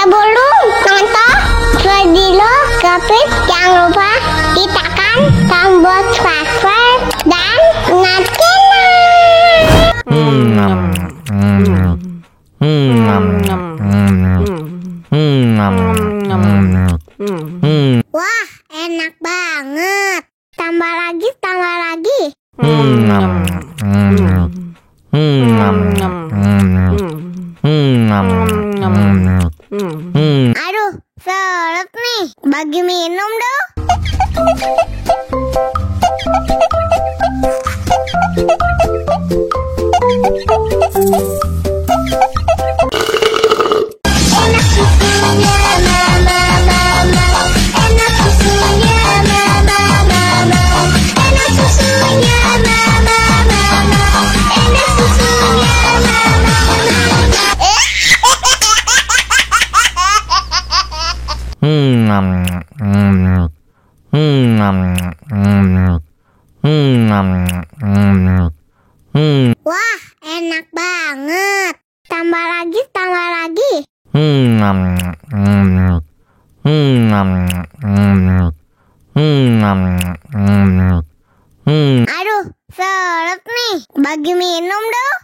Sebelum nonton video Kepit, jangan lupa tekan tombol subscribe dan wah, enak banget. Tambah lagi, tambah lagi. Aduh, seret nih. Bagi minum dong. Enak susunya mama, mama. Enak susunya mama, mama. Enak susunya mama, mama. Enak susunya mama, wah, enak banget. Tambah lagi, tambah lagi. Aduh, seret nih. Bagi minum dong.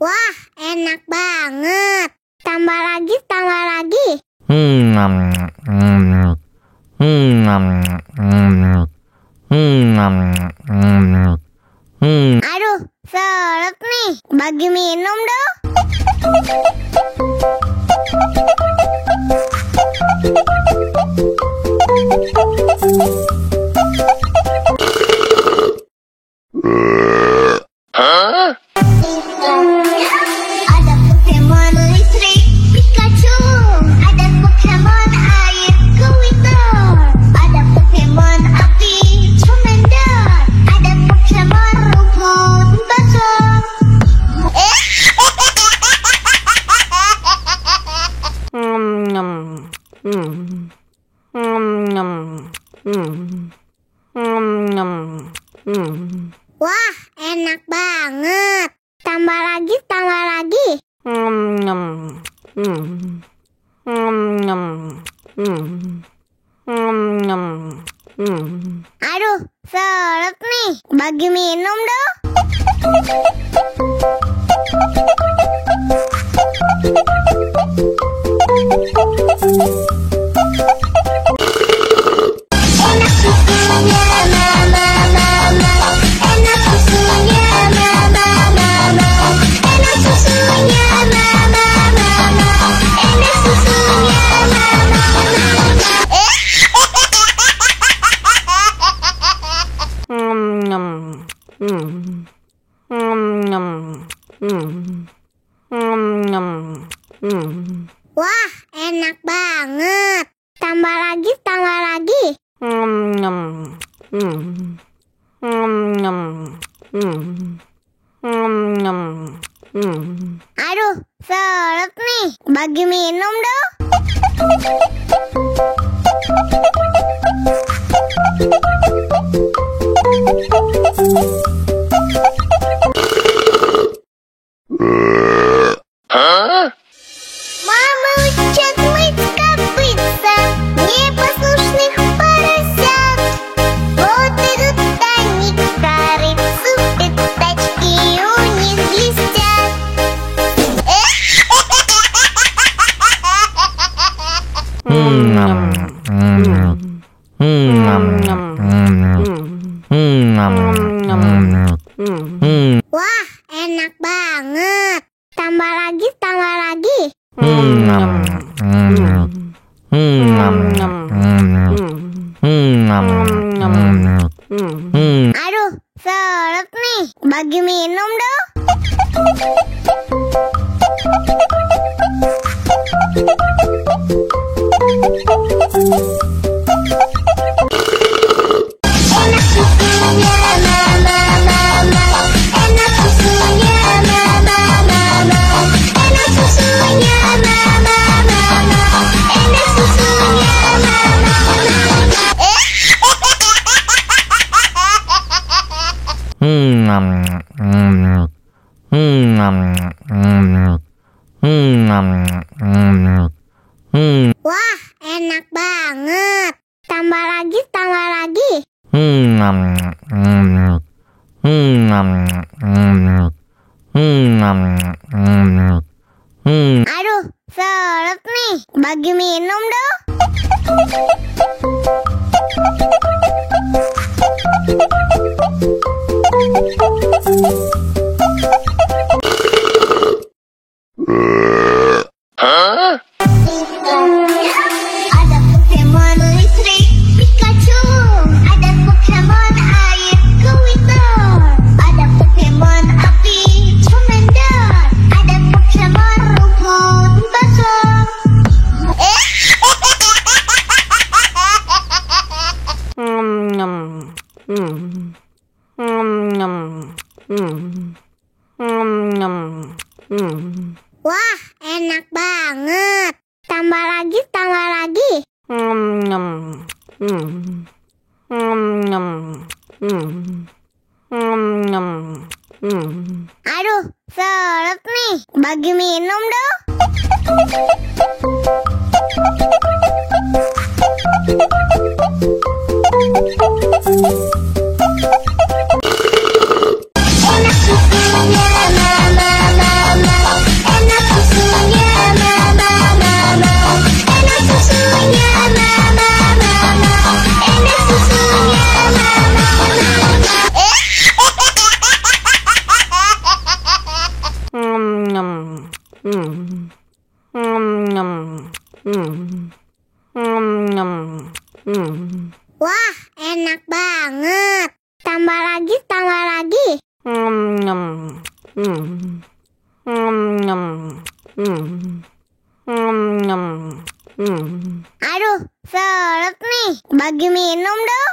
Wah, enak banget. Tambah lagi, tambah lagi. Aduh, seret nih. Bagi minum dong. Ada Pokemon listrik Pikachu, ada Pokemon air Twitter, ada Pokemon api Charmander, ada Pokemon rumput basah. Wah, enak banget. Tambah lagi, tambah lagi. Aduh, seret nih. Bagi minum dong. Enak susunya mama, mama. Enak susunya mama, mama. Enak susunya mama, mama. Enak susunya mama, wah, enak banget. Tambah lagi, tambah lagi. Aduh, seret nih. Bagi minum dong. Мама учат мыть копытца непослушных поросят. Вот идут они к корыцу, пятачки у них блестят. Wah, enak banget. tambah lagi. Aduh, seret nih. Bagi minum dong. Enak susunya mama, enak susunya mama, enak susunya mama, enak susunya mama. Wah, enak banget. Tambah lagi, tambah lagi. Aduh, seret nih. Bagi minum dong. Ada Pokemon listrik Pikachu, ada Pokemon air Twitter, ada Pokemon api Charmander, ada Pokemon rumput basah. Wah, enak banget. Tambah lagi, tambah lagi. Aduh, seret nih. Bagi minum dong. Enak susunya mama, enak susunya mama, enak susunya mama, enak susunya mama. Wah, enak banget. Tambah lagi, tambah lagi. Aduh, seret nih. Bagi minum dong.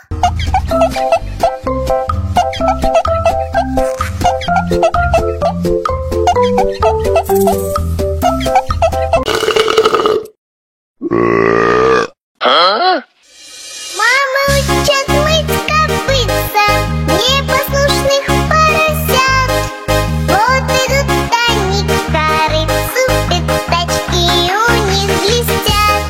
Мама учат мыть копытца непослушных поросят. Вот идут они к корыцу, пятачки у них блестят.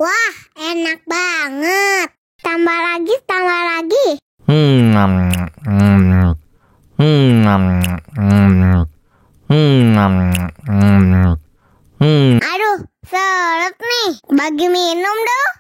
Wah, enak banget. Tambah lagi, tambah lagi. Aduh, seret nih. Bagi minum dong.